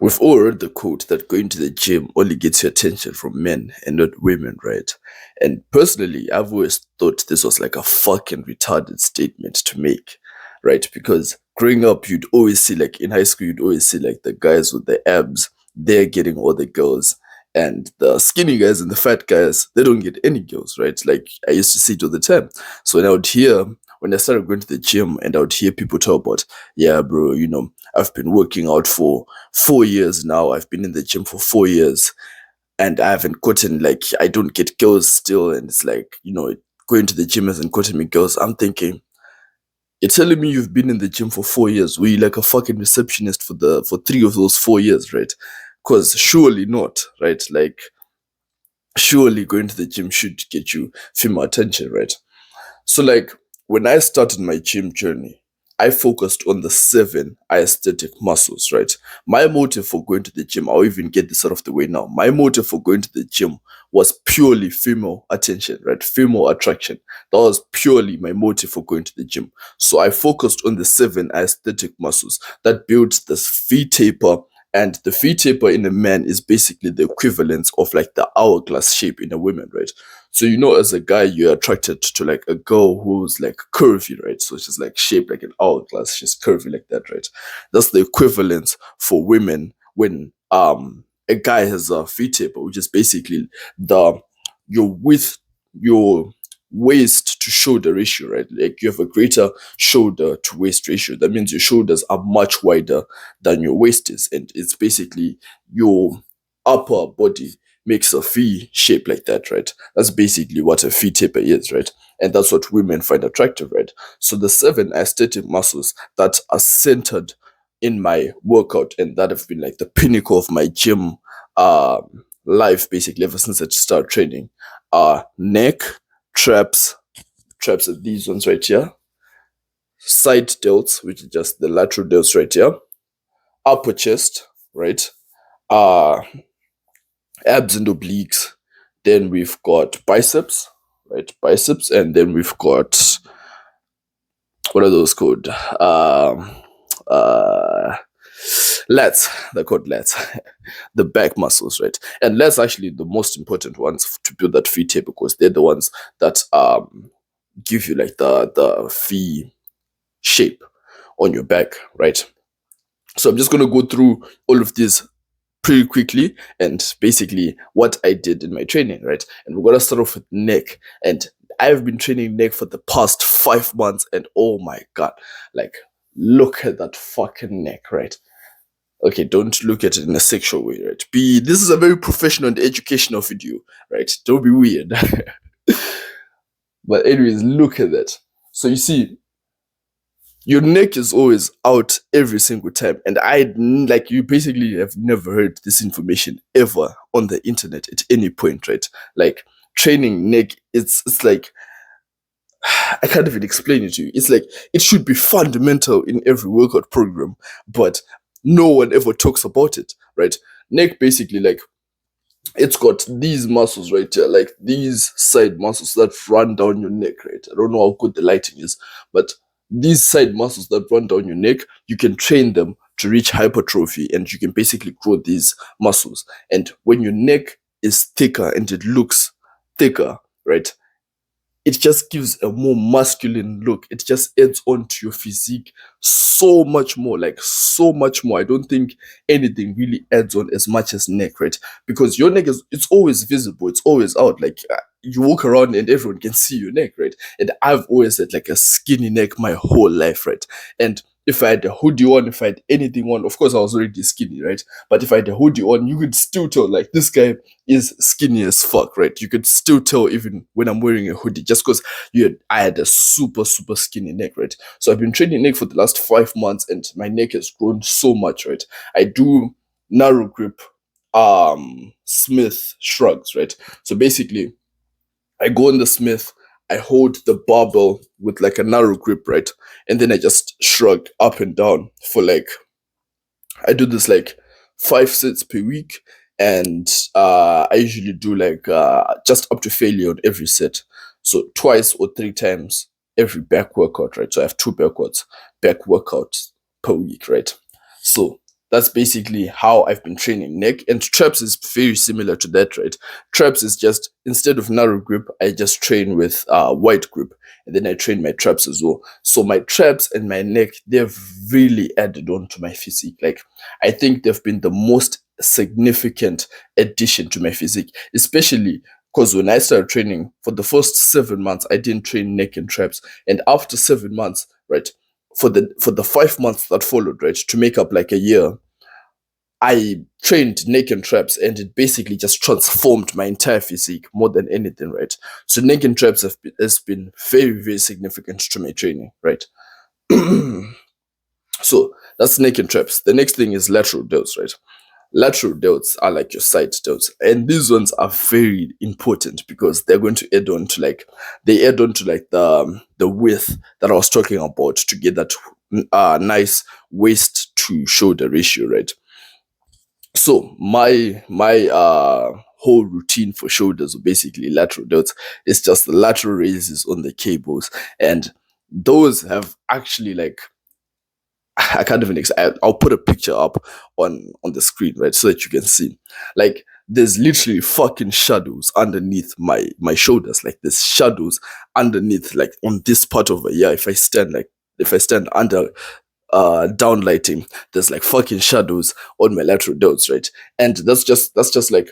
We've all heard the quote that going to the gym only gets your attention from men and not women, right? And personally, I've always thought this was like a fucking retarded statement to make, right? Because growing up, you'd always see, like in high school, you'd always see like the guys with the abs, they're getting all the girls. And the skinny guys and the fat guys, they don't get any girls, right? Like I used to see it all the time. So when I started going to the gym and I would hear people talk about, yeah, bro, I've been working out for 4 years now. I've been in the gym for 4 years and I haven't gotten, like, I don't get girls still. And it's like, going to the gym hasn't gotten me girls. I'm thinking, you're telling me you've been in the gym for 4 years. Were you like a fucking receptionist for 3 of those 4 years, right? Because surely not, right? Like, surely going to the gym should get you female attention, right? So, like, when I started my gym journey, I focused on the seven aesthetic muscles, right? My motive for going to the gym, I'll even get this out of the way now. My motive for going to the gym was purely female attention, right? Female attraction. That was purely my motive for going to the gym. So I focused on the seven aesthetic muscles that build this V taper. And the V taper in a man is basically the equivalent of like the hourglass shape in a woman, right? So as a guy, you're attracted to like a girl who's like curvy, right? So she's like shaped like an hourglass. She's curvy like that, right? That's the equivalent for women when a guy has a V taper, which is basically the your width, your waist to shoulder ratio, right? Like you have a greater shoulder to waist ratio. That means your shoulders are much wider than your waist is, and it's basically your upper body makes a V shape like that, right? That's basically what a V taper is, right? And that's what women find attractive, right? So the seven aesthetic muscles that are centered in my workout and that have been like the pinnacle of my gym life, basically ever since I started training, are neck, traps, traps are these ones right here, side delts, which is just the lateral delts right here, upper chest, right? Uh Abs and obliques. Then we've got biceps, right? Biceps, and then we've got, what are those called? Uh, lats. They're called lats. The back muscles, right? And lats actually the most important ones to build that V tape because they're the ones that give you like the V shape on your back, right? So I'm just gonna go through all of these pretty quickly and basically what I did in my training, right? And we're gonna start off with neck. And I've been training neck for the past 5 months, and oh my god, like look at that fucking neck, right? Okay, don't look at it in a sexual way, right? This is a very professional and educational video, right? Don't be weird. But anyways, look at that. So you see, your neck is always out every single time. And like, you basically have never heard this information ever on the internet at any point, right? Like, training neck, it's like, I can't even explain it to you. It's like, it should be fundamental in every workout program, but no one ever talks about it, right? Neck basically, like, it's got these muscles right here, like these side muscles that run down your neck, right? I don't know how good the lighting is, but these side muscles that run down your neck, you can train them to reach hypertrophy and you can basically grow these muscles. And when your neck is thicker and it looks thicker, right? It just gives a more masculine look. It just adds on to your physique so much more, like so much more. I don't think anything really adds on as much as neck, right? Because your neck it's always visible, it's always out. Like you walk around and everyone can see your neck, right? And I've always had like a skinny neck my whole life, right? And if I had a hoodie on, if I had anything on, of course I was already skinny, right? But if I had a hoodie on, you could still tell like this guy is skinny as fuck, right? You could still tell even when I'm wearing a hoodie, just because I had a super, super skinny neck, right? So I've been training neck for the last 5 months and my neck has grown so much, right? I do narrow grip Smith shrugs, right? So basically I go in the Smith, I hold the barbell with like a narrow grip, right? And then I just shrug up and down for like, I do this like 5 sets per week. And I usually do like just up to failure on every set. So twice or 3 times every back workout, right? So I have two back workouts per week, right? So That's basically how I've been training neck. And traps is very similar to that, right? Traps is just instead of narrow grip, I just train with wide grip, and then I train my traps as well. So my traps and my neck, they've really added on to my physique. Like I think they've been the most significant addition to my physique, especially because when I started training for the first 7 months, I didn't train neck and traps, and after 7 months, right, for the 5 months that followed, right, to make up like a year, I trained neck and traps, and it basically just transformed my entire physique more than anything, right? So neck and traps has been very, very significant to my training, right? So that's neck and traps. The next thing is lateral delts, right? Lateral delts are like your side delts, and these ones are very important because they're going to add on to like they add on to like the width that I was talking about to get that nice waist to shoulder ratio, right? So my whole routine for shoulders, or basically lateral delts, is just the lateral raises on the cables, and those have actually like I can't even. I'll put a picture up on the screen, right, so that you can see. Like, there's literally fucking shadows underneath my shoulders. Like, there's shadows underneath, like on this part of yeah. If I stand under downlighting, there's like fucking shadows on my lateral delts, right? And that's just like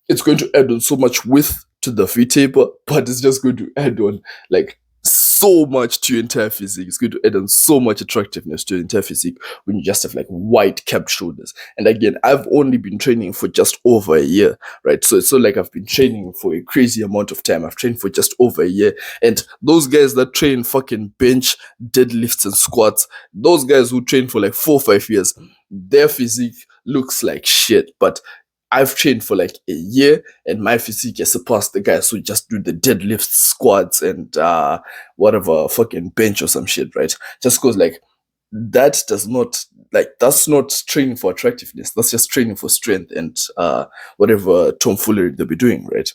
it's going to add on so much width to the V taper, but it's just going to add on like so much to your entire physique. It's going to add on so much attractiveness to your entire physique when you just have like wide capped shoulders. And again, I've only been training for just over a year, right? So it's not like I've been training for a crazy amount of time. I've trained for just over a year. And those guys that train fucking bench, deadlifts, and squats, those guys who train for like 4 or 5 years, their physique looks like shit. But I've trained for like a year, and my physique has surpassed the guys who just do the deadlifts, squats, and whatever fucking bench or some shit, right? Just because like that does not that's not training for attractiveness. That's just training for strength and whatever tomfoolery they'll be doing, right?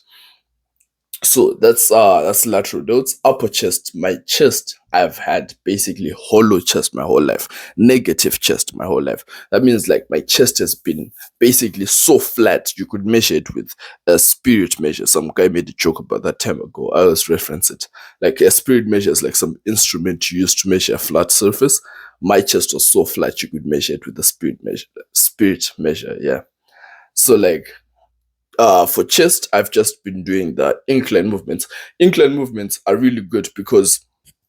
So that's lateral delts. Upper chest, my chest, I've had basically hollow chest my whole life, negative chest my whole life. That means like my chest has been basically so flat you could measure it with a spirit measure. Some guy made a joke about that time ago. I always reference it. Like a spirit measure is like some instrument you use to measure a flat surface. My chest was so flat you could measure it with a spirit measure. Spirit measure, yeah. So like for chest, I've just been doing the incline movements. Incline movements are really good because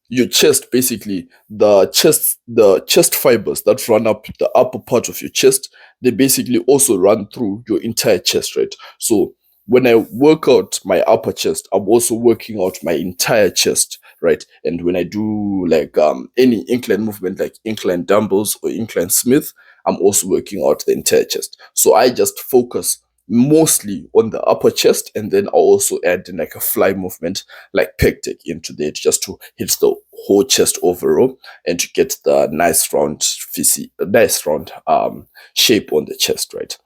your chest, basically the chest fibers that run up the upper part of your chest, they basically also run through your entire chest, right? So when I work out my upper chest, I'm also working out my entire chest, right? And when I do like any incline movement, like incline dumbbells or incline smith, I'm also working out the entire chest. So I just focus mostly on the upper chest, and then I also add in like a fly movement like pec deck into it, just to hit the whole chest overall and to get the nice round nice round shape on the chest, right?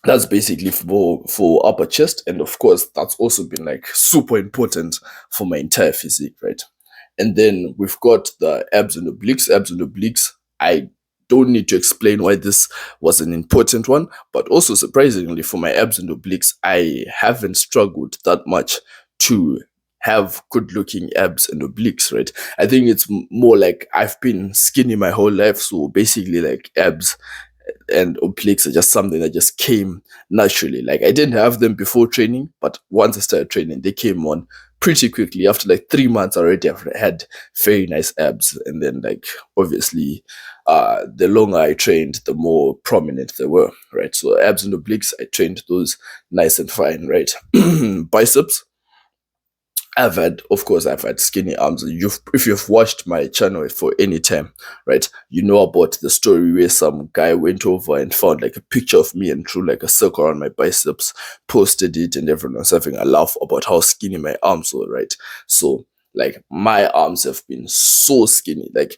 That's basically for upper chest, and of course that's also been like super important for my entire physique, right? And then we've got the abs and obliques. Abs and obliques, I don't need to explain why this was an important one, but also surprisingly for my abs and obliques, I haven't struggled that much to have good looking abs and obliques, right? I think it's more like I've been skinny my whole life, so basically like abs and obliques are just something that just came naturally. Like I didn't have them before training, but once I started training, they came on pretty quickly. After like 3 months already, I've had very nice abs, and then like obviously, the longer I trained, the more prominent they were, right? So abs and obliques, I trained those nice and fine, right? Biceps, I've had skinny arms. If you've watched my channel for any time, right, you know about the story where some guy went over and found like a picture of me and drew like a circle around my biceps, posted it, and everyone was having a laugh about how skinny my arms were, right? So, like, my arms have been so skinny. Like,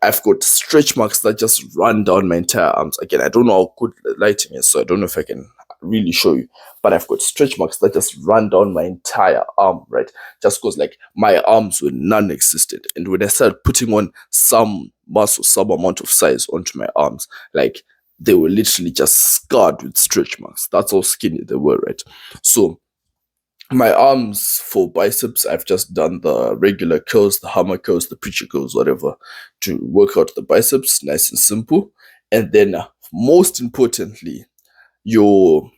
I've got stretch marks that just run down my entire arms. Again, I don't know how good the lighting is, so I don't know if I can really show you, but I've got stretch marks that just run down my entire arm, right? Just because like my arms were non-existent, and when I started putting on some muscle, some amount of size onto my arms, like they were literally just scarred with stretch marks. That's how skinny they were, right? So my arms for biceps, I've just done the regular curls, the hammer curls, the preacher curls, whatever, to work out the biceps, nice and simple. And then, most importantly, your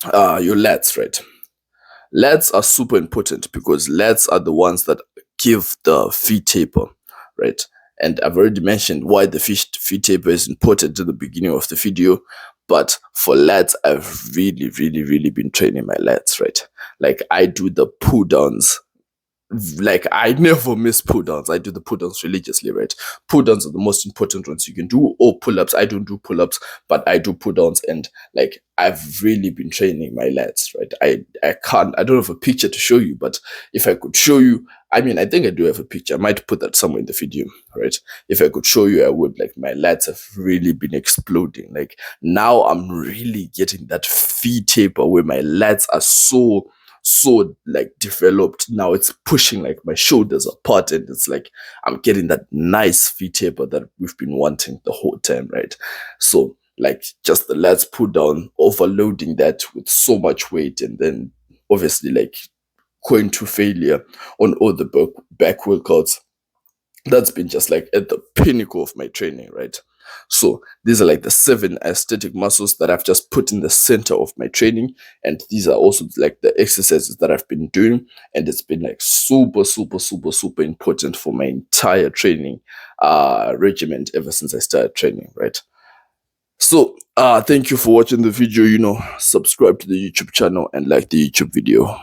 your lats, right? Lats are super important because lats are the ones that give the feet taper, right? And I've already mentioned why the feet taper is important in the beginning of the video. But for lats, I've really been training my lats, right? Like I do the pull downs, like I never miss pull downs. I do the pull downs religiously, right? Pull downs are the most important ones you can do, or pull ups. I don't do pull ups, but I do pull downs, and like I've really been training my lats, right? I don't have a picture to show you, but if I could show you, I mean, I think I do have a picture. I might put that somewhere in the video, right? If I could show you, I would. Like my lats have really been exploding. Like now I'm really getting that feet taper where my lats are so like developed. Now it's pushing like my shoulders apart, and it's like I'm getting that nice feet taper that we've been wanting the whole time, right? So like just the lats pull down, overloading that with so much weight, and then obviously like going to failure on all the back workouts. That's been just like at the pinnacle of my training, right? So these are like the 7 aesthetic muscles that I've just put in the center of my training. And these are also like the exercises that I've been doing. And it's been like super important for my entire training regimen ever since I started training, right? So thank you for watching the video. Subscribe to the YouTube channel and like the YouTube video.